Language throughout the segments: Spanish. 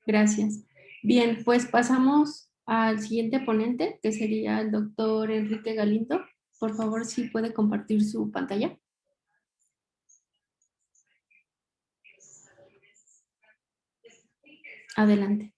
Gracias. Bien, pues pasamos al siguiente ponente, que sería el doctor Enrique Galindo. Por favor, si puede compartir su pantalla. Adelante.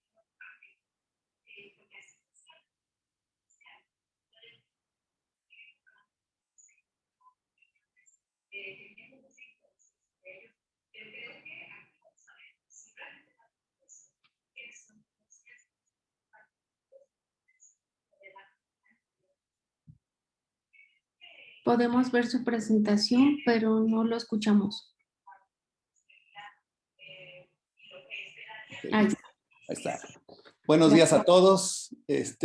Podemos ver su presentación, pero no lo escuchamos. Ahí está. Ahí está. Buenos días a todos.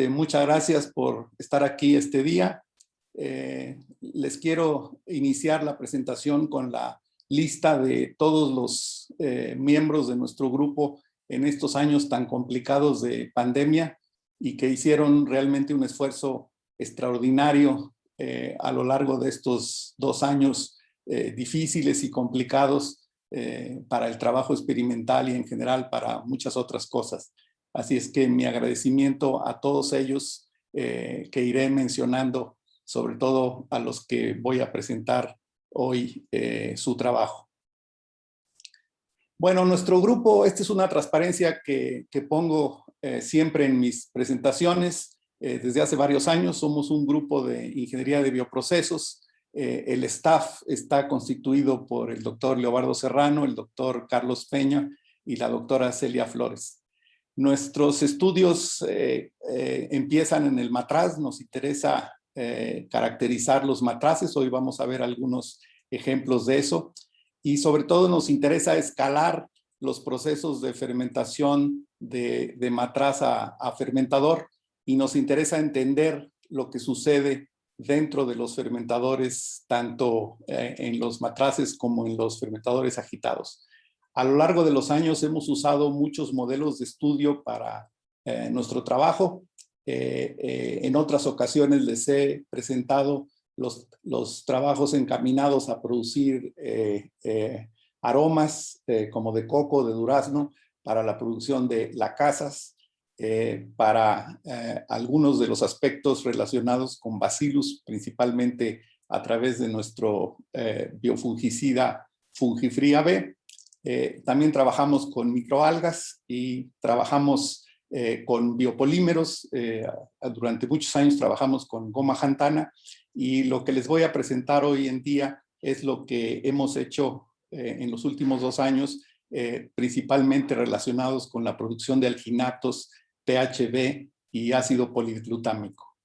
Muchas gracias por estar aquí este día. Les quiero iniciar la presentación con la lista de todos los miembros de nuestro grupo en estos años tan complicados de pandemia y que hicieron realmente un esfuerzo extraordinario a lo largo de estos 2 años difíciles y complicados para el trabajo experimental y en general para muchas otras cosas. Así es que mi agradecimiento a todos ellos que iré mencionando, sobre todo a los que voy a presentar hoy su trabajo. Bueno, nuestro grupo, esta es una transparencia que pongo siempre en mis presentaciones. Desde hace varios años somos un grupo de ingeniería de bioprocesos. El staff está constituido por el doctor Leobardo Serrano, el doctor Carlos Peña y la doctora Celia Flores. Nuestros estudios empiezan en el matraz. Nos interesa caracterizar los matraces. Hoy vamos a ver algunos ejemplos de eso. Y sobre todo nos interesa escalar los procesos de fermentación de matraz a fermentador y nos interesa entender lo que sucede dentro de los fermentadores, tanto en los matraces como en los fermentadores agitados. A lo largo de los años hemos usado muchos modelos de estudio para nuestro trabajo. En otras ocasiones les he presentado los trabajos encaminados a producir aromas como de coco, de durazno, para la producción de lacasas, para algunos de los aspectos relacionados con Bacillus, principalmente a través de nuestro biofungicida Fungifree AB. También trabajamos con microalgas y trabajamos con biopolímeros. Durante muchos años trabajamos con goma xantana y lo que les voy a presentar hoy en día es lo que hemos hecho en los últimos 2 años, principalmente relacionados con la producción de alginatos, THB y ácido poliglutámico.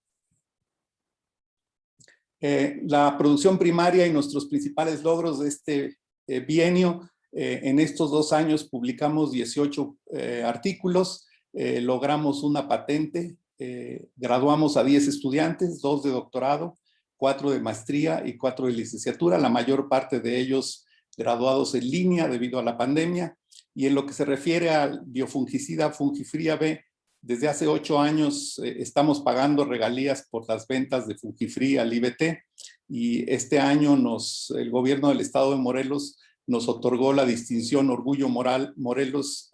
La producción primaria y nuestros principales logros de este bienio. En estos 2 años publicamos 18 artículos, logramos una patente, graduamos a 10 estudiantes, 2 de doctorado, 4 de maestría y 4 de licenciatura, la mayor parte de ellos graduados en línea debido a la pandemia. Y en lo que se refiere al biofungicida Fungifree AB, desde hace 8 años estamos pagando regalías por las ventas de Fungifree al IBT y este año el gobierno del estado de Morelos nos otorgó la distinción Orgullo Morelos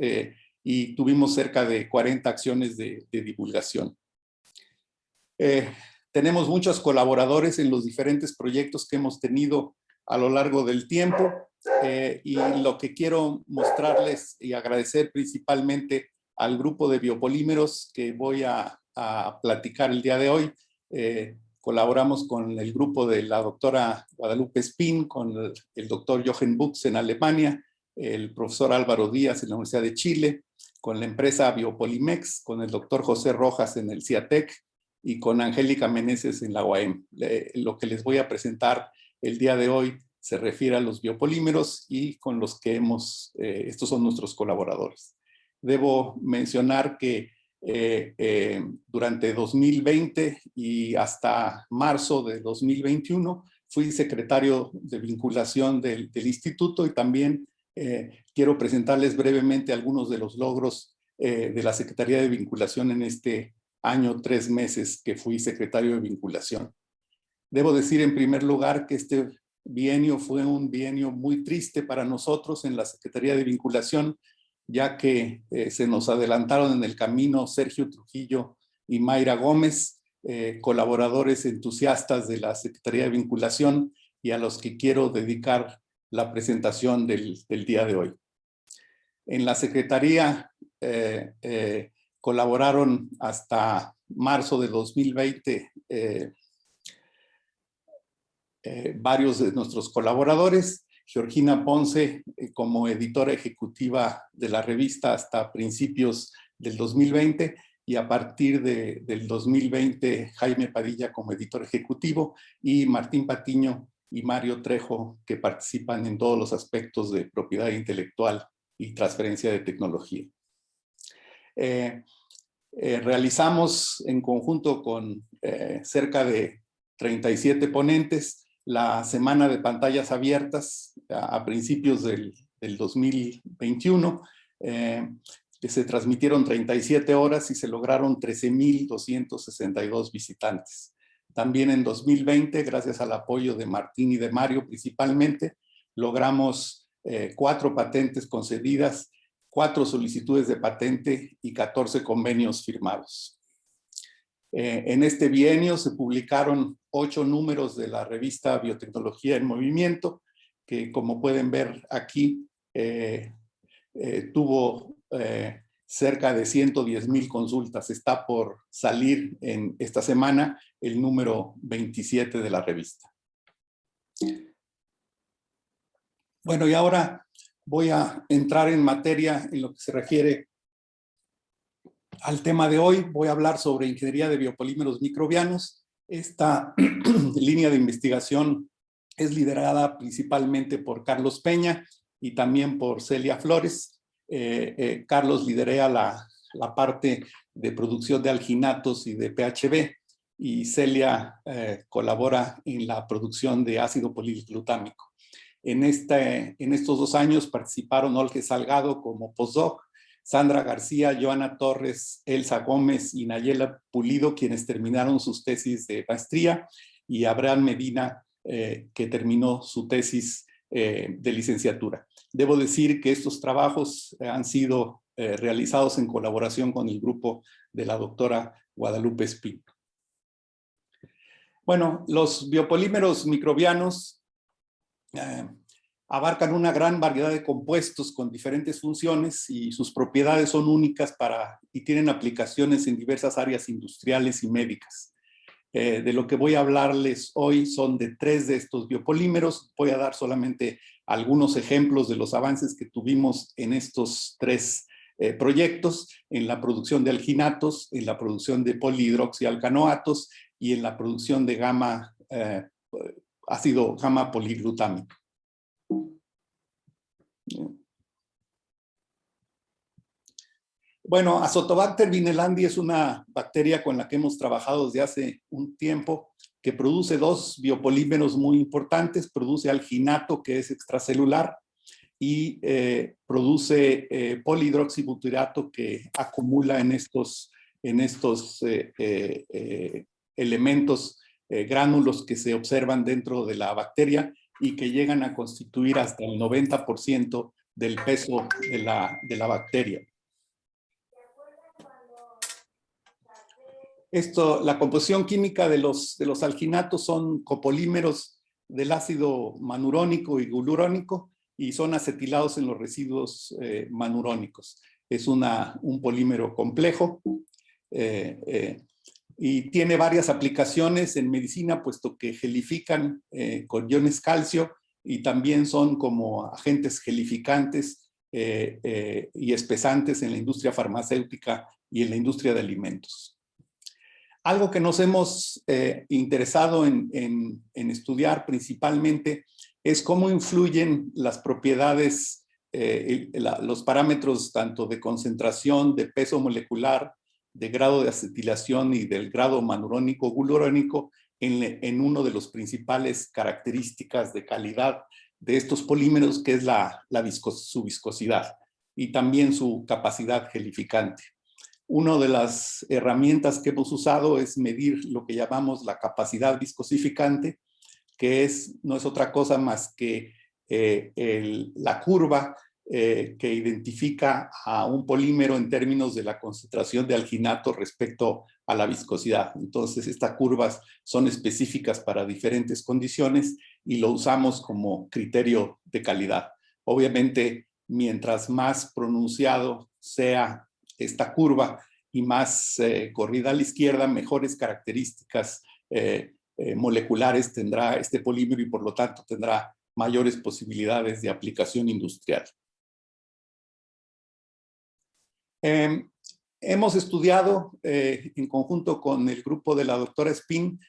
y tuvimos cerca de 40 acciones de divulgación. Tenemos muchos colaboradores en los diferentes proyectos que hemos tenido a lo largo del tiempo y lo que quiero mostrarles y agradecer principalmente al grupo de biopolímeros que voy a platicar el día de hoy. Colaboramos con el grupo de la doctora Guadalupe Spin, con el doctor Jochen Buchs en Alemania, el profesor Álvaro Díaz en la Universidad de Chile, con la empresa Biopolimex, con el doctor José Rojas en el CIATEC y con Angélica Meneses en la UAM. Lo que les voy a presentar el día de hoy se refiere a los biopolímeros y con los que estos son nuestros colaboradores. Debo mencionar que durante 2020 y hasta marzo de 2021 fui secretario de vinculación del instituto y también quiero presentarles brevemente algunos de los logros de la Secretaría de Vinculación en este año, 3 meses que fui secretario de vinculación. Debo decir en primer lugar que este bienio fue un bienio muy triste para nosotros en la Secretaría de Vinculación ya que se nos adelantaron en el camino Sergio Trujillo y Mayra Gómez, colaboradores entusiastas de la Secretaría de Vinculación y a los que quiero dedicar la presentación del día de hoy. En la Secretaría colaboraron hasta marzo de 2020 varios de nuestros colaboradores. Georgina Ponce como editora ejecutiva de la revista hasta principios del 2020 y a partir del 2020 Jaime Padilla como editor ejecutivo y Martín Patiño y Mario Trejo que participan en todos los aspectos de propiedad intelectual y transferencia de tecnología. Realizamos en conjunto con cerca de 37 ponentes la semana de pantallas abiertas a principios del 2021, que se transmitieron 37 horas y se lograron 13,262 visitantes. También en 2020, gracias al apoyo de Martín y de Mario principalmente, logramos 4 patentes concedidas, 4 solicitudes de patente y 14 convenios firmados. En este bienio se publicaron 8 números de la revista Biotecnología en Movimiento, que como pueden ver aquí, tuvo cerca de 110,000 consultas. Está por salir en esta semana el número 27 de la revista. Bueno, y ahora voy a entrar en materia en lo que se refiere al tema de hoy. Voy a hablar sobre ingeniería de biopolímeros microbianos. Esta línea de investigación es liderada principalmente por Carlos Peña y también por Celia Flores. Carlos lidera la parte de producción de alginatos y de PHB y Celia colabora en la producción de ácido polilglutámico. En estos 2 años participaron Olge Salgado como postdoc, Sandra García, Joana Torres, Elsa Gómez y Nayela Pulido, quienes terminaron sus tesis de maestría, y Abraham Medina, que terminó su tesis de licenciatura. Debo decir que estos trabajos han sido realizados en colaboración con el grupo de la doctora Guadalupe Espino. Bueno, los biopolímeros microbianos abarcan una gran variedad de compuestos con diferentes funciones y sus propiedades son únicas y tienen aplicaciones en diversas áreas industriales y médicas. De lo que voy a hablarles hoy son de 3 de estos biopolímeros. Voy a dar solamente algunos ejemplos de los avances que tuvimos en estos 3 proyectos, en la producción de alginatos, en la producción de polihidroxialcanoatos y en la producción de ácido gamma polirglutámico. Bueno, Azotobacter vinelandii es una bacteria con la que hemos trabajado desde hace un tiempo, que produce 2 biopolímeros muy importantes. Produce alginato, que es extracelular, y produce polihidroxibutirato, que acumula en estos elementos, gránulos que se observan dentro de la bacteria y que llegan a constituir hasta el 90% del peso de la bacteria. La composición química de los alginatos son copolímeros del ácido manurónico y glurónico y son acetilados en los residuos manurónicos. Es un polímero complejo y tiene varias aplicaciones en medicina, puesto que gelifican con iones calcio y también son como agentes gelificantes y espesantes en la industria farmacéutica y en la industria de alimentos. Algo que nos hemos interesado en estudiar principalmente es cómo influyen las propiedades, los parámetros tanto de concentración, de peso molecular, de grado de acetilación y del grado manurónico-glurónico en uno de los principales características de calidad de estos polímeros, que es su viscosidad y también su capacidad gelificante. Una de las herramientas que hemos usado es medir lo que llamamos la capacidad viscosificante, que no es otra cosa más que la curva que identifica a un polímero en términos de la concentración de alginato respecto a la viscosidad. Entonces, estas curvas son específicas para diferentes condiciones y lo usamos como criterio de calidad. Obviamente, mientras más pronunciado sea esta curva y más corrida a la izquierda, mejores características moleculares tendrá este polímero y por lo tanto tendrá mayores posibilidades de aplicación industrial. Hemos estudiado en conjunto con el grupo de la doctora Espín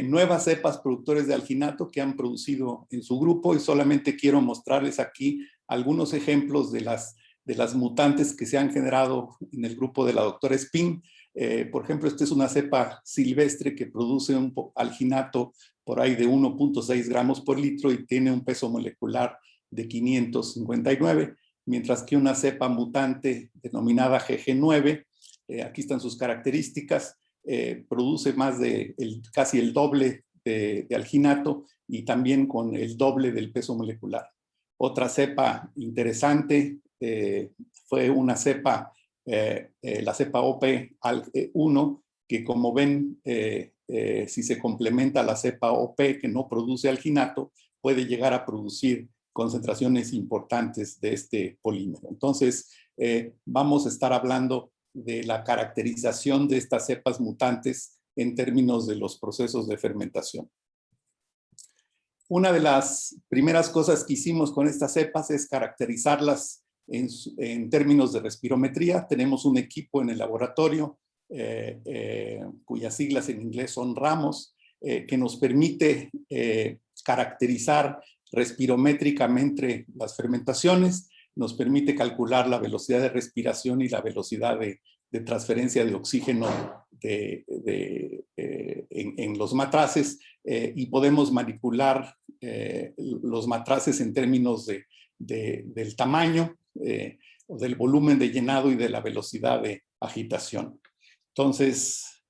nuevas cepas productores de alginato que han producido en su grupo y solamente quiero mostrarles aquí algunos ejemplos de las mutantes que se han generado en el grupo de la doctora Espín. Por ejemplo, esta es una cepa silvestre que produce un alginato por ahí de 1.6 gramos por litro y tiene un peso molecular de 559, mientras que una cepa mutante denominada GG9, aquí están sus características, produce más de casi el doble de alginato y también con el doble del peso molecular. Otra cepa interesante fue una cepa, la cepa OP1, que como ven, si se complementa a la cepa OP que no produce alginato, puede llegar a producir concentraciones importantes de este polímero. Entonces, vamos a estar hablando de la caracterización de estas cepas mutantes en términos de los procesos de fermentación. Una de las primeras cosas que hicimos con estas cepas es caracterizarlas en términos de respirometría. Tenemos un equipo en el laboratorio cuyas siglas en inglés son RAMOS, que nos permite caracterizar respirométricamente las fermentaciones, nos permite calcular la velocidad de respiración y la velocidad de transferencia de oxígeno en los matraces y podemos manipular los matraces en términos del tamaño, o del volumen de llenado y de la velocidad de agitación. Entonces,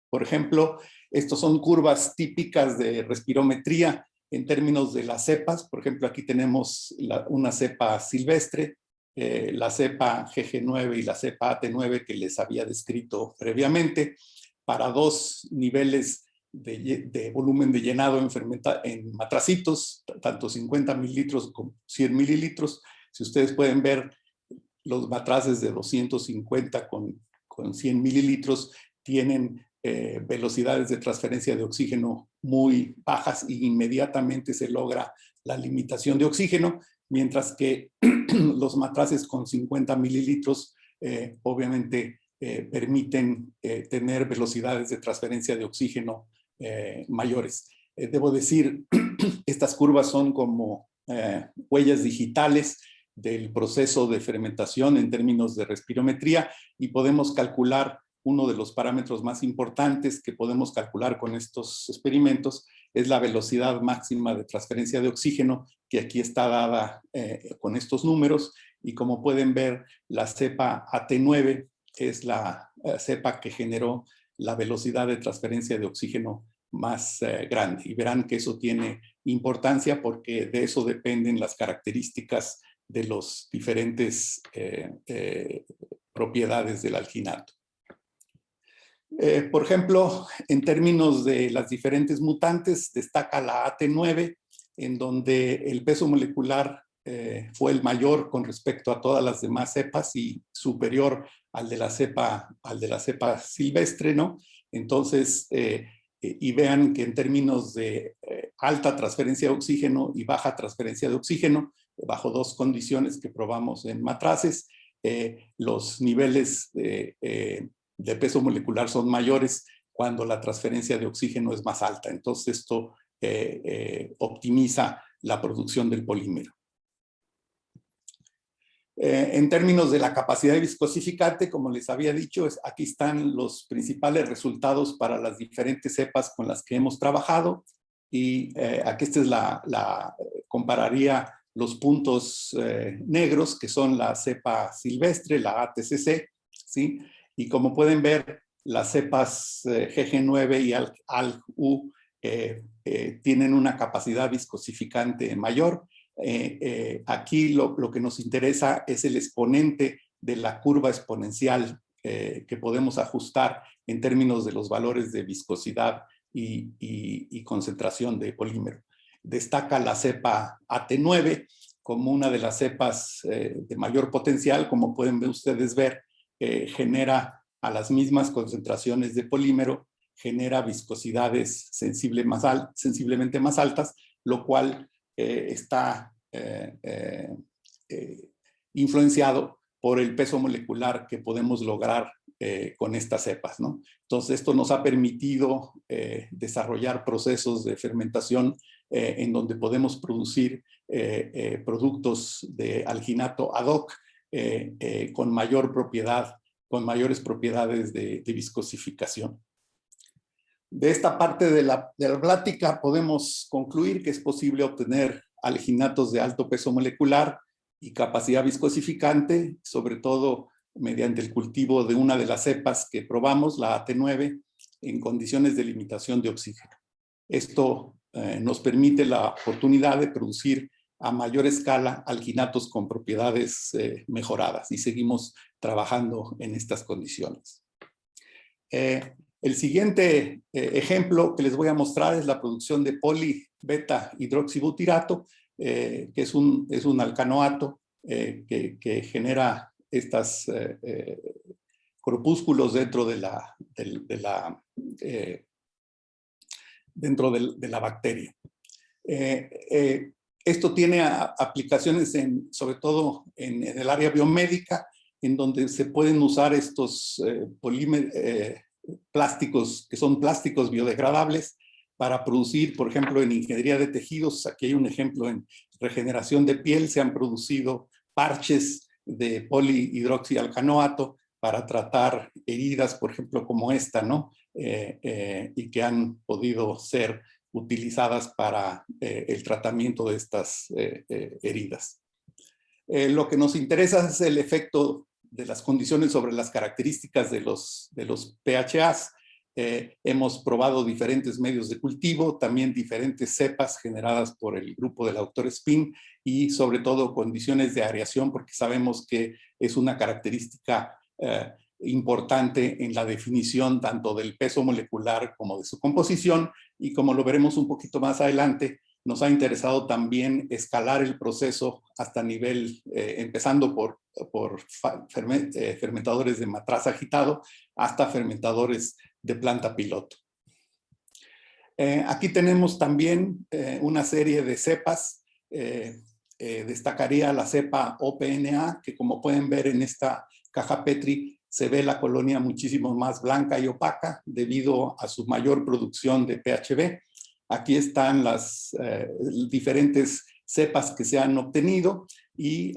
por ejemplo, estos son curvas típicas de respirometría en términos de las cepas. Por ejemplo, aquí tenemos una cepa silvestre, la cepa GG9 y la cepa AT9 que les había descrito previamente, para dos niveles de volumen de llenado en matracitos, tanto 50 mililitros como 100 mililitros. Si ustedes pueden ver, los matraces de 250 con 100 mililitros tienen velocidades de transferencia de oxígeno muy bajas y inmediatamente se logra la limitación de oxígeno, mientras que los matraces con 50 mililitros obviamente permiten tener velocidades de transferencia de oxígeno mayores. Debo decir, estas curvas son como huellas digitales del proceso de fermentación en términos de respirometría y podemos calcular uno de los parámetros más importantes que podemos calcular con estos experimentos es la velocidad máxima de transferencia de oxígeno, que aquí está dada con estos números, y como pueden ver, la cepa AT9 es la cepa que generó la velocidad de transferencia de oxígeno más grande. Y verán que eso tiene importancia porque de eso dependen las características de los diferentes propiedades del alginato. Por ejemplo, en términos de las diferentes mutantes, destaca la AT9, en donde el peso molecular fue el mayor con respecto a todas las demás cepas y superior al de la cepa silvestre, ¿no? Entonces, y vean que en términos de alta transferencia de oxígeno y baja transferencia de oxígeno, bajo dos condiciones que probamos en matraces, los niveles de peso molecular son mayores cuando la transferencia de oxígeno es más alta. Entonces esto optimiza la producción del polímero. En términos de la capacidad de viscosificante, como les había dicho, aquí están los principales resultados para las diferentes cepas con las que hemos trabajado. Y aquí esta es compararía los puntos negros, que son la cepa silvestre, la ATCC, ¿sí? Y como pueden ver, las cepas GG9 y ALG-U tienen una capacidad viscosificante mayor. Aquí lo que nos interesa es el exponente de la curva exponencial que podemos ajustar en términos de los valores de viscosidad y concentración de polímero. Destaca la cepa AT9 como una de las cepas de mayor potencial. Como pueden ustedes ver, genera a las mismas concentraciones de polímero, genera viscosidades sensiblemente más altas, lo cual está influenciado por el peso molecular que podemos lograr con estas cepas, ¿no? Entonces, esto nos ha permitido desarrollar procesos de fermentación en donde podemos producir productos de alginato ad hoc con mayor propiedad, con mayores propiedades de viscosificación. De esta parte de la plática podemos concluir que es posible obtener alginatos de alto peso molecular y capacidad viscosificante, sobre todo mediante el cultivo de una de las cepas que probamos, la AT9, en condiciones de limitación de oxígeno. Esto nos permite la oportunidad de producir a mayor escala alginatos con propiedades mejoradas, y seguimos trabajando en estas condiciones. El siguiente ejemplo que les voy a mostrar es la producción de poli-beta-hidroxibutirato, que es un alcanoato que genera estos corpúsculos dentro de la bacteria. Esto tiene aplicaciones sobre todo en el área biomédica, en donde se pueden usar estos plásticos, que son plásticos biodegradables, para producir, por ejemplo, en ingeniería de tejidos. Aquí hay un ejemplo en regeneración de piel. Se han producido parches de polihidroxialcanoato para tratar heridas, por ejemplo, como esta, ¿no? Y que han podido ser utilizadas para el tratamiento de estas heridas. Lo que nos interesa es el efecto de las condiciones sobre las características de los PHAs. Hemos probado diferentes medios de cultivo, también diferentes cepas generadas por el grupo del autor Spin, y sobre todo condiciones de aireación, porque sabemos que es una característica importante en la definición tanto del peso molecular como de su composición. Y como lo veremos un poquito más adelante, nos ha interesado también escalar el proceso hasta nivel, empezando por fermentadores de matraz agitado hasta fermentadores de planta piloto. Aquí tenemos también una serie de cepas. Destacaría la cepa OPNA, que como pueden ver en esta caja Petri, se ve la colonia muchísimo más blanca y opaca debido a su mayor producción de PHB. Aquí están las diferentes cepas que se han obtenido y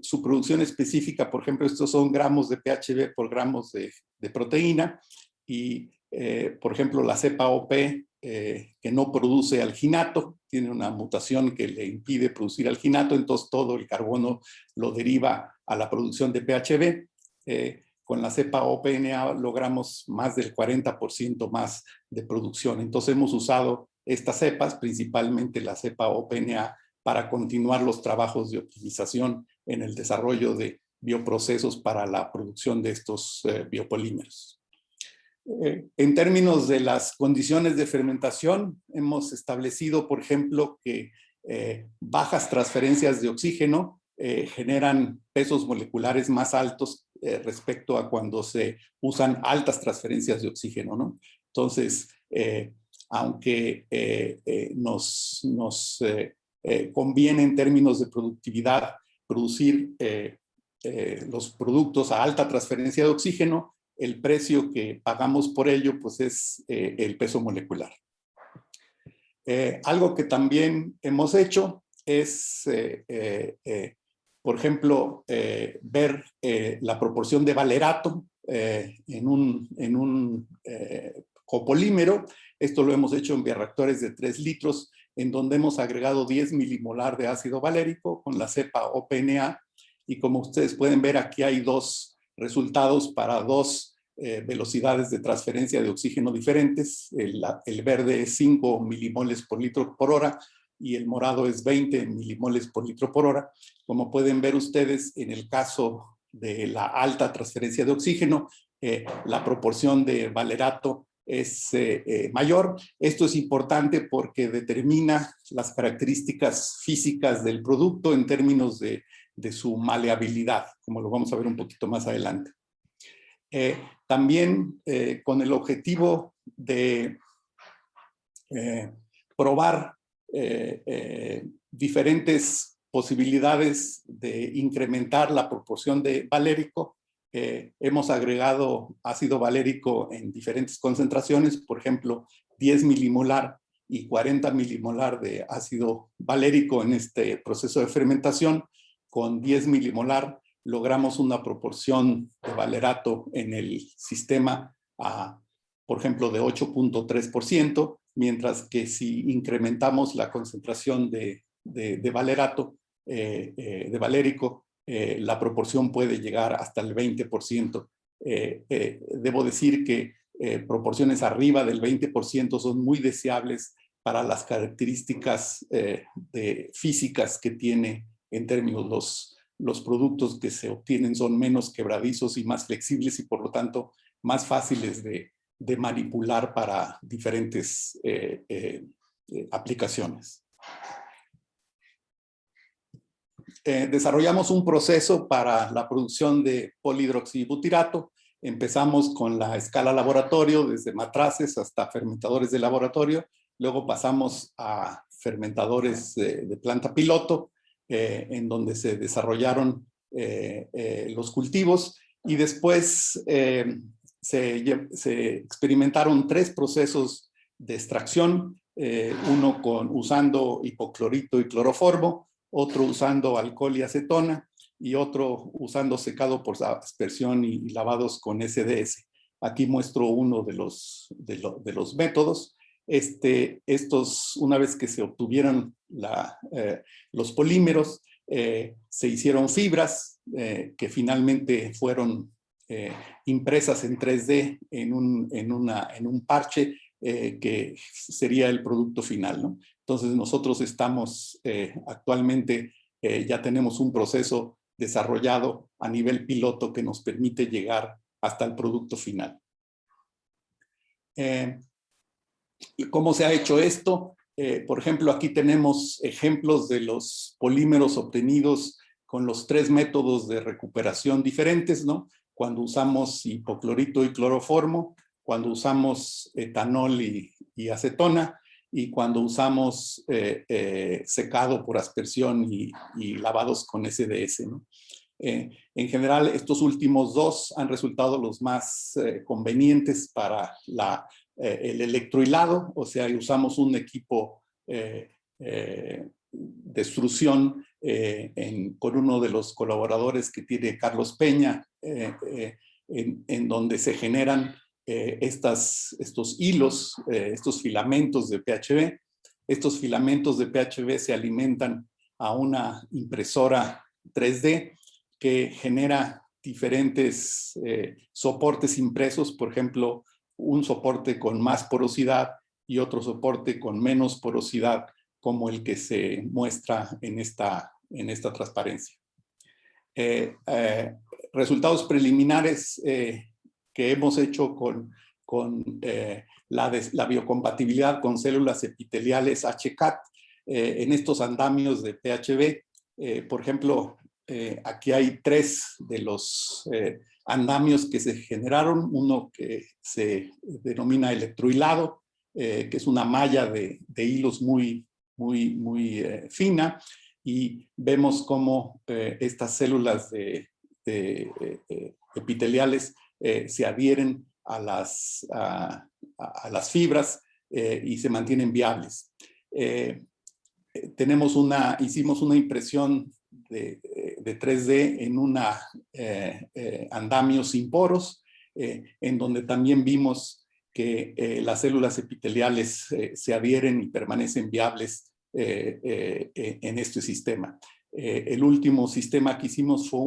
su producción específica. Por ejemplo, estos son gramos de PHB por gramos de proteína. Y, por ejemplo, la cepa OP, que no produce alginato, tiene una mutación que le impide producir alginato, entonces todo el carbono lo deriva a la producción de PHB. Con la cepa OPNA logramos más del 40% más de producción. Entonces hemos usado estas cepas, principalmente la cepa OPNA, para continuar los trabajos de optimización en el desarrollo de bioprocesos para la producción de estos biopolímeros. En términos de las condiciones de fermentación, hemos establecido, por ejemplo, que bajas transferencias de oxígeno generan pesos moleculares más altos respecto a cuando se usan altas transferencias de oxígeno, ¿no? Entonces, aunque nos conviene en términos de productividad producir los productos a alta transferencia de oxígeno, el precio que pagamos por ello pues es el peso molecular. Algo que también hemos hecho es, por ejemplo, ver la proporción de valerato en un copolímero. Esto lo hemos hecho en bioreactores de 3 litros, en donde hemos agregado 10 milimolar de ácido valérico con la cepa OPNA. Y como ustedes pueden ver, aquí hay dos resultados para dos velocidades de transferencia de oxígeno diferentes. El verde es 5 milimoles por litro por hora, y el morado es 20 milimoles por litro por hora. Como pueden ver ustedes, en el caso de la alta transferencia de oxígeno, la proporción de valerato es mayor. Esto es importante porque determina las características físicas del producto en términos de su maleabilidad, como lo vamos a ver un poquito más adelante. También con el objetivo de probar diferentes posibilidades de incrementar la proporción de valérico, hemos agregado ácido valérico en diferentes concentraciones, por ejemplo, 10 milimolar y 40 milimolar de ácido valérico en este proceso de fermentación. Con 10 milimolar logramos una proporción de valerato en el sistema, por ejemplo, de 8.3%, mientras que si incrementamos la concentración de valerato, de valérico, la proporción puede llegar hasta el 20%. Debo decir que proporciones arriba del 20% son muy deseables para las características físicas que tiene en términos los productos que se obtienen son menos quebradizos y más flexibles y por lo tanto más fáciles de manipular para diferentes aplicaciones. Desarrollamos un proceso para la producción de polihidroxibutirato. Empezamos con la escala laboratorio, desde matraces hasta fermentadores de laboratorio. Luego pasamos a fermentadores de planta piloto, en donde se desarrollaron los cultivos. Y después se experimentaron 3 procesos de extracción, uno usando hipoclorito y cloroformo, otro usando alcohol y acetona y otro usando secado por aspersión y lavados con SDS. Aquí muestro uno de los métodos. Una vez que se obtuvieron los polímeros, se hicieron fibras que finalmente fueron impresas en 3D en un parche que sería el producto final, ¿no? Entonces nosotros estamos actualmente, ya tenemos un proceso desarrollado a nivel piloto que nos permite llegar hasta el producto final. ¿Cómo se ha hecho esto? Por ejemplo, aquí tenemos ejemplos de los polímeros obtenidos con los 3 métodos de recuperación diferentes, ¿no? Cuando usamos hipoclorito y cloroformo, cuando usamos etanol y acetona, y cuando usamos secado por aspersión y lavados con SDS, ¿no? En general, estos últimos 2 han resultado los más convenientes para el electrohilado, o sea, usamos un equipo de extrusión con uno de los colaboradores que tiene Carlos Peña, en donde se generan estos hilos, estos filamentos de PHB. Estos filamentos de PHB se alimentan a una impresora 3D que genera diferentes soportes impresos, por ejemplo, un soporte con más porosidad y otro soporte con menos porosidad, como el que se muestra en esta transparencia. Resultados preliminares que hemos hecho con la biocompatibilidad con células epiteliales HCAT en estos andamios de PHB. Por ejemplo, aquí hay 3 de los andamios que se generaron, uno que se denomina electrohilado, que es una malla de hilos muy fina, y vemos cómo estas células epiteliales se adhieren a las fibras y se mantienen viables. Hicimos una impresión de 3D en una andamio sin poros, en donde también vimos que las células epiteliales se adhieren y permanecen viables en este sistema. El último sistema que hicimos fue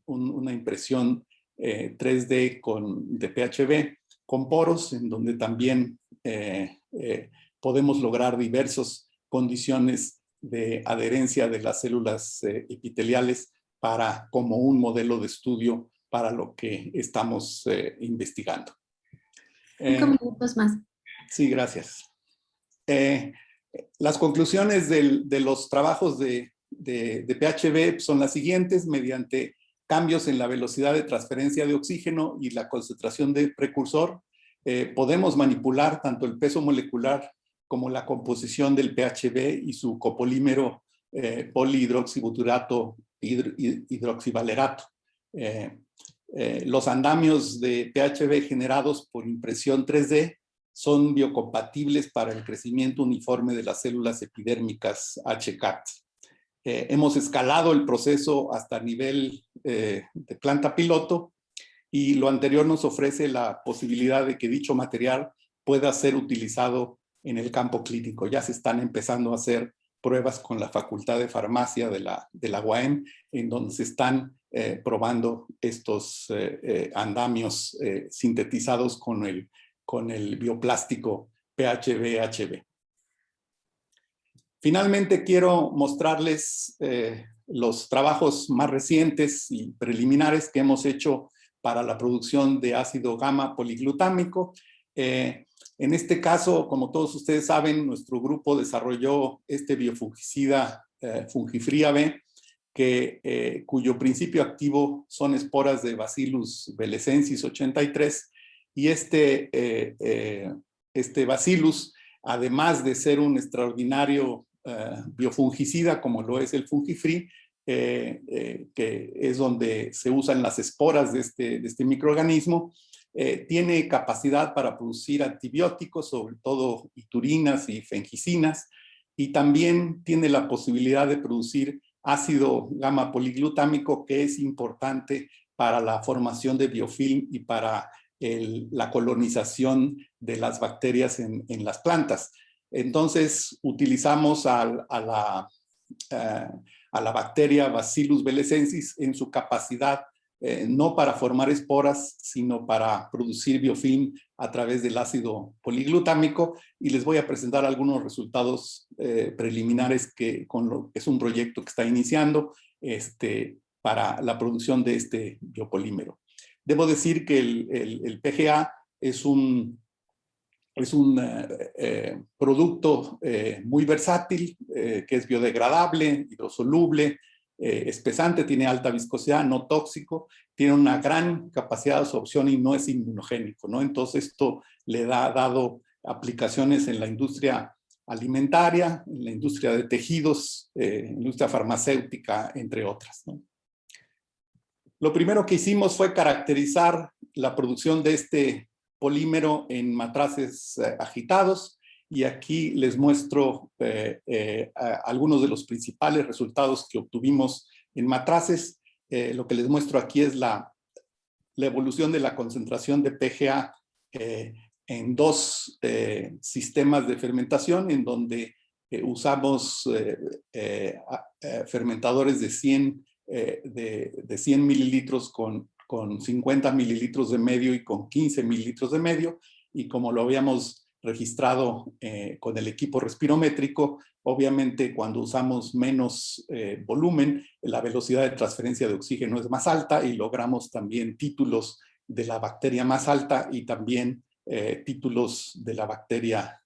una impresión 3D de PHB con poros, en donde también podemos lograr diversos condiciones de adherencia de las células epiteliales como un modelo de estudio para lo que estamos investigando. 5 minutos más. Sí, gracias. Las conclusiones de los trabajos de PHB son las siguientes: mediante cambios en la velocidad de transferencia de oxígeno y la concentración de precursor, podemos manipular tanto el peso molecular como la composición del PHB y su copolímero polihidroxibutirato hidroxivalerato. Los andamios de PHB generados por impresión 3D son biocompatibles para el crecimiento uniforme de las células epidérmicas HCAT. Hemos escalado el proceso hasta nivel de planta piloto, y lo anterior nos ofrece la posibilidad de que dicho material pueda ser utilizado en el campo clínico. Ya se están empezando a hacer pruebas con la Facultad de Farmacia de la UAM, en donde se están probando estos andamios sintetizados con el bioplástico PHB-HB. Finalmente, quiero mostrarles los trabajos más recientes y preliminares que hemos hecho para la producción de ácido gamma poliglutámico. En este caso, como todos ustedes saben, nuestro grupo desarrolló este biofungicida Fungifría B, cuyo principio activo son esporas de Bacillus belesensis 83, y este Bacillus, además de ser un extraordinario biofungicida como lo es el Fungifree, que es donde se usan las esporas de este microorganismo, tiene capacidad para producir antibióticos, sobre todo iturinas y fengicinas, y también tiene la posibilidad de producir ácido gamma poliglutámico, que es importante para la formación de biofilm y para la colonización de las bacterias en las plantas. Entonces, utilizamos a la bacteria Bacillus belesensis en su capacidad no para formar esporas, sino para producir biofilm a través del ácido poliglutámico, y les voy a presentar algunos resultados preliminares con lo que es un proyecto que está iniciando para la producción de este biopolímero. Debo decir que el PGA es un producto muy versátil, que es biodegradable, hidrosoluble, espesante, tiene alta viscosidad, no tóxico, tiene una gran capacidad de absorción y no es inmunogénico, ¿no? Entonces esto le ha dado aplicaciones en la industria alimentaria, en la industria de tejidos, industria farmacéutica, entre otras, ¿no? Lo primero que hicimos fue caracterizar la producción de este polímero en matraces agitados, y aquí les muestro algunos de los principales resultados que obtuvimos en matraces. Lo que les muestro aquí es la evolución de la concentración de PGA en dos sistemas de fermentación, en donde usamos fermentadores de 100 mililitros con 50 mililitros de medio y con 15 mililitros de medio, y como lo habíamos registrado con el equipo respirométrico, obviamente cuando usamos menos volumen, la velocidad de transferencia de oxígeno es más alta, y logramos también títulos de la bacteria más alta y también títulos de la bacteria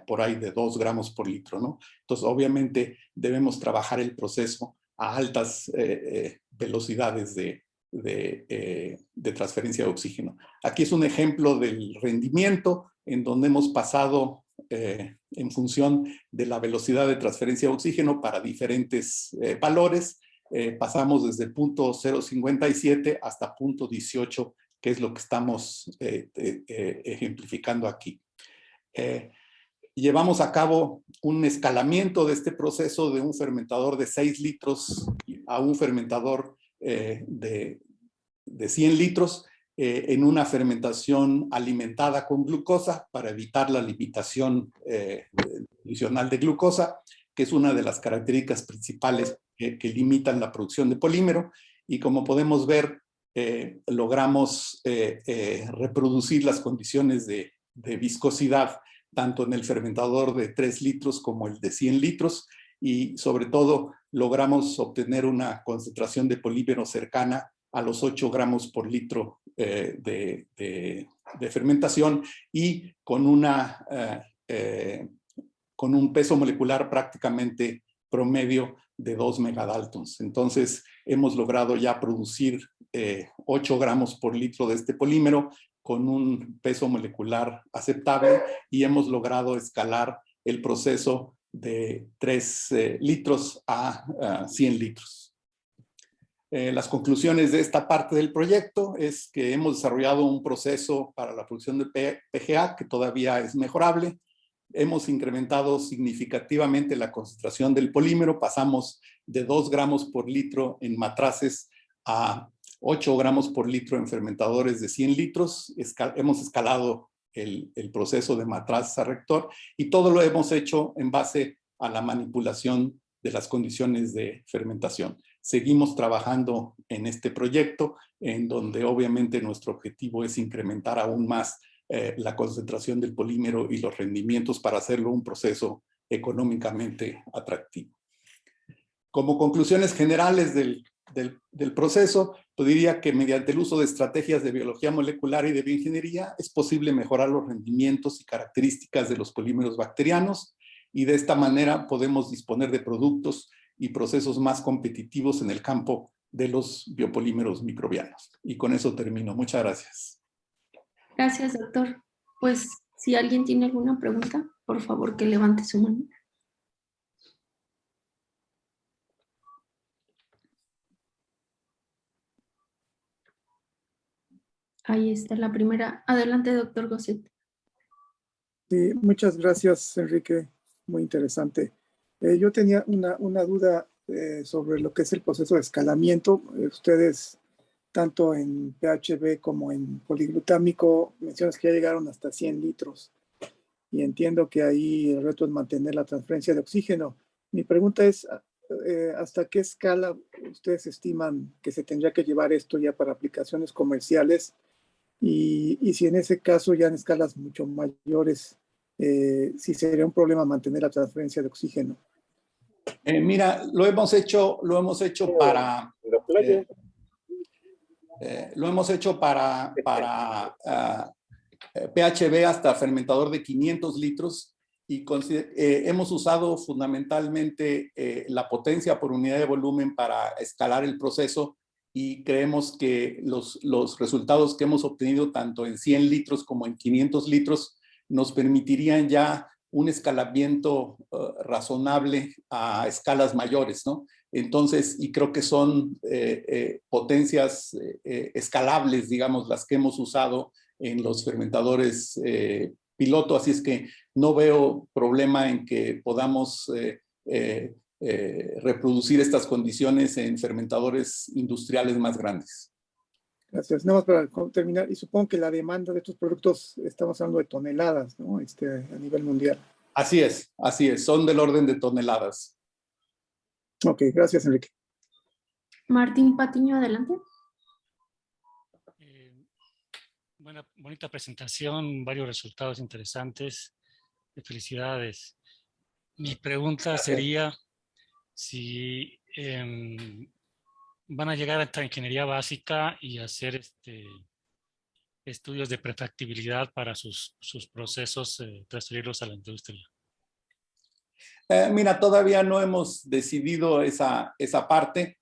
por ahí de 2 gramos por litro, ¿no? Entonces, obviamente debemos trabajar el proceso a altas velocidades de transferencia de oxígeno. Aquí es un ejemplo del rendimiento, en donde hemos pasado en función de la velocidad de transferencia de oxígeno para diferentes valores. Pasamos desde 0.057 hasta 0.18, que es lo que estamos ejemplificando aquí. Llevamos a cabo un escalamiento de este proceso de un fermentador de 6 litros a un fermentador de 100 litros en una fermentación alimentada con glucosa para evitar la limitación adicional de glucosa, que es una de las características principales que limitan la producción de polímero. Y como podemos ver, logramos reproducir las condiciones de viscosidad tanto en el fermentador de 3 litros como el de 100 litros, y sobre todo logramos obtener una concentración de polímero cercana a los 8 gramos por litro de fermentación, y con un peso molecular prácticamente promedio de 2 megadaltons. Entonces, hemos logrado ya producir 8 gramos por litro de este polímero con un peso molecular aceptable, y hemos logrado escalar el proceso de 3 litros a 100 litros. Las conclusiones de esta parte del proyecto es que hemos desarrollado un proceso para la producción de PGA que todavía es mejorable. Hemos incrementado significativamente la concentración del polímero. Pasamos de 2 gramos por litro en matraces a 8 gramos por litro en fermentadores de 100 litros. Hemos escalado el proceso de matraz a reactor, y todo lo hemos hecho en base a la manipulación de las condiciones de fermentación. Seguimos trabajando en este proyecto, en donde obviamente nuestro objetivo es incrementar aún más la concentración del polímero y los rendimientos para hacerlo un proceso económicamente atractivo. Como conclusiones generales del proceso, pues diría que mediante el uso de estrategias de biología molecular y de bioingeniería es posible mejorar los rendimientos y características de los polímeros bacterianos, y de esta manera podemos disponer de productos y procesos más competitivos en el campo de los biopolímeros microbianos. Y con eso termino. Muchas gracias. Gracias, doctor. Pues si alguien tiene alguna pregunta, por favor que levante su mano. Ahí está la primera. Adelante, doctor Gosset. Sí, muchas gracias, Enrique. Muy interesante. Yo tenía una duda sobre lo que es el proceso de escalamiento. Ustedes, tanto en PHB como en poliglutámico, mencionas que ya llegaron hasta 100 litros. Y entiendo que ahí el reto es mantener la transferencia de oxígeno. Mi pregunta es, ¿hasta qué escala ustedes estiman que se tendría que llevar esto ya para aplicaciones comerciales? Y si en ese caso ya en escalas mucho mayores, si sería un problema mantener la transferencia de oxígeno. Mira, lo hemos hecho para PHB hasta fermentador de 500 litros, y hemos usado fundamentalmente la potencia por unidad de volumen para escalar el proceso, y creemos que los resultados que hemos obtenido tanto en 100 litros como en 500 litros nos permitirían ya un escalamiento razonable a escalas mayores, ¿no? Entonces, y creo que son potencias escalables, digamos, las que hemos usado en los fermentadores piloto, así es que no veo problema en que podamos reproducir estas condiciones en fermentadores industriales más grandes. Gracias. Nada más para terminar, y supongo que la demanda de estos productos, estamos hablando de toneladas, ¿no? A nivel mundial. Así es, son del orden de toneladas. Ok, gracias, Enrique. Martín Patiño, adelante. Bonita presentación, varios resultados interesantes. Felicidades. Mi pregunta sería si van a llegar a esta ingeniería básica y hacer estudios de prefactibilidad para sus procesos, transferirlos a la industria. Mira, todavía no hemos decidido esa parte.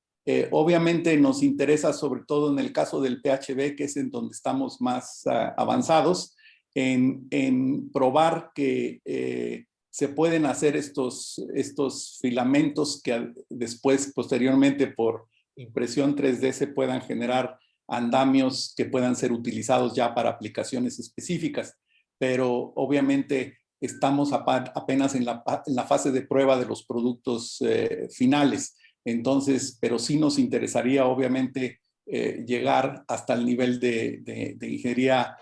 Obviamente nos interesa, sobre todo en el caso del PHB, que es en donde estamos más avanzados, en probar que se pueden hacer estos filamentos que después, posteriormente, por impresión 3D se puedan generar andamios que puedan ser utilizados ya para aplicaciones específicas. Pero obviamente estamos apenas en la fase de prueba de los productos finales. Entonces, pero sí nos interesaría obviamente llegar hasta el nivel de ingeniería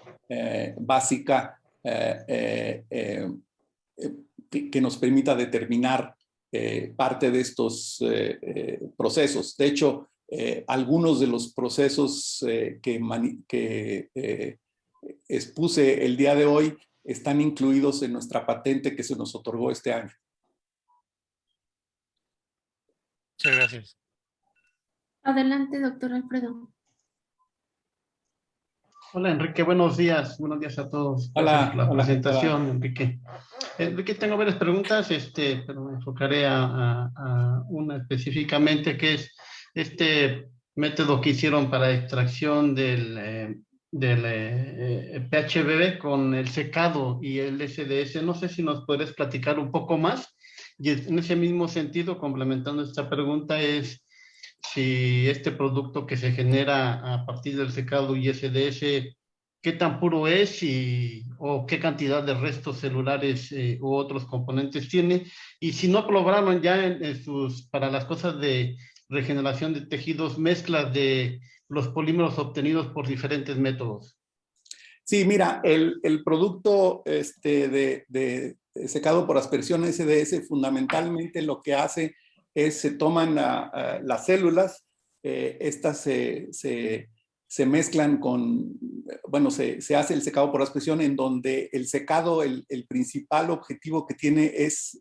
básica que nos permita determinar parte de estos procesos. De hecho, algunos de los procesos que expuse el día de hoy están incluidos en nuestra patente que se nos otorgó este año. Muchas gracias. Adelante, doctor Alfredo. Hola Enrique, buenos días a todos. Hola, Gracias por la hola, presentación, hola. Enrique. Enrique, tengo varias preguntas, pero me enfocaré a una específicamente, que es este método que hicieron para extracción del PHBB con el secado y el SDS. No sé si nos puedes platicar un poco más. Y en ese mismo sentido, complementando esta pregunta, es si este producto que se genera a partir del secado y SDS, qué tan puro es o qué cantidad de restos celulares u otros componentes tiene, y si no probaron ya para las cosas de regeneración de tejidos, mezclas de los polímeros obtenidos por diferentes métodos. Sí, mira, el producto de secado por aspersión SDS fundamentalmente lo que hace es se toman las células, estas se mezclan con, bueno, se hace el secado por aspersión, en donde el secado, el principal objetivo que tiene es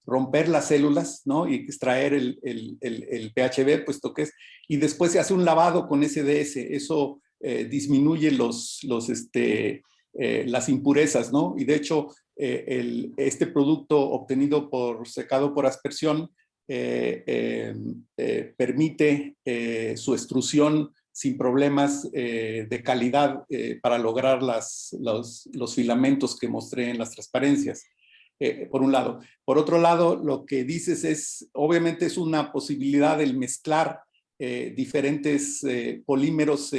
romper las células, ¿no? Y extraer el PHB, puesto que es, y después se hace un lavado con SDS. Eso disminuye las impurezas, ¿no? Y de hecho, este producto obtenido por secado por aspersión permite su extrusión sin problemas de calidad para lograr los filamentos que mostré en las transparencias. Por un lado. Por otro lado, lo que dices es, obviamente es una posibilidad el mezclar diferentes polímeros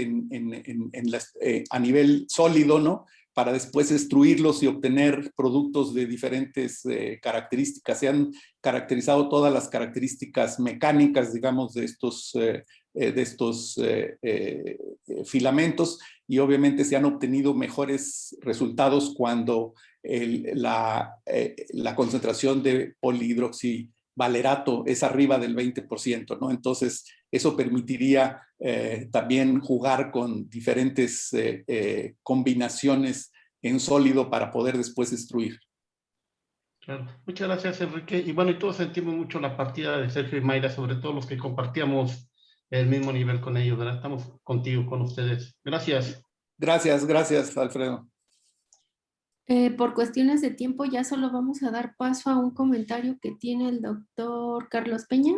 a nivel sólido, ¿no? Para después extruirlos y obtener productos de diferentes características. Se han caracterizado todas las características mecánicas, digamos, de estos filamentos, y obviamente se han obtenido mejores resultados cuando la concentración de polihidroxivalerato es arriba del 20%, ¿no? Entonces, eso permitiría también jugar con diferentes combinaciones en sólido para poder después extruir. Claro. Muchas gracias, Enrique. Y bueno, y todos sentimos mucho la partida de Sergio y Mayra, sobre todo los que compartíamos el mismo nivel con ellos, ¿verdad? Estamos contigo, con ustedes. Gracias. Gracias, Alfredo. Por cuestiones de tiempo ya solo vamos a dar paso a un comentario que tiene el doctor Carlos Peña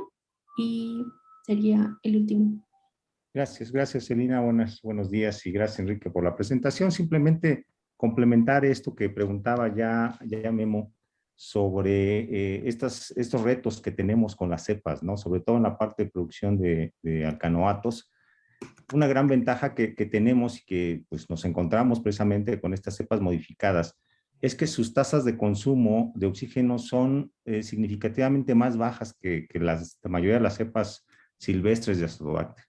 y sería el último. Gracias, Celina. Buenos días y gracias, Enrique, por la presentación. Simplemente complementar esto que preguntaba ya Memo sobre estos retos que tenemos con las cepas, ¿no? Sobre todo en la parte de producción de alcanoatos. Una gran ventaja que tenemos y que pues, nos encontramos precisamente con estas cepas modificadas es que sus tasas de consumo de oxígeno son significativamente más bajas que la mayoría de las cepas silvestres de Azotobacter.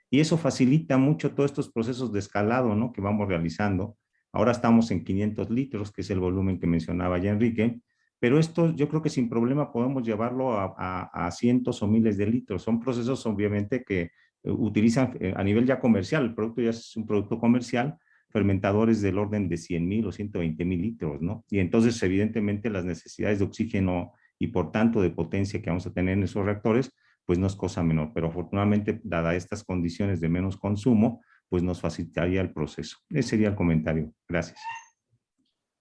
Y eso facilita mucho todos estos procesos de escalado, ¿no? Que vamos realizando. Ahora estamos en 500 litros, que es el volumen que mencionaba ya Enrique, pero esto yo creo que sin problema podemos llevarlo a cientos o miles de litros. Son procesos obviamente que utilizan a nivel ya comercial, el producto ya es un producto comercial, fermentadores del orden de 100,000 o 120,000 litros, ¿no? Y entonces evidentemente las necesidades de oxígeno y por tanto de potencia que vamos a tener en esos reactores, pues no es cosa menor, pero afortunadamente, dadas estas condiciones de menos consumo, pues nos facilitaría el proceso. Ese sería el comentario. Gracias.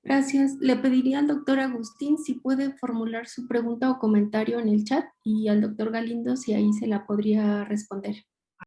Gracias. Le pediría al doctor Agustín si puede formular su pregunta o comentario en el chat y al doctor Galindo si ahí se la podría responder.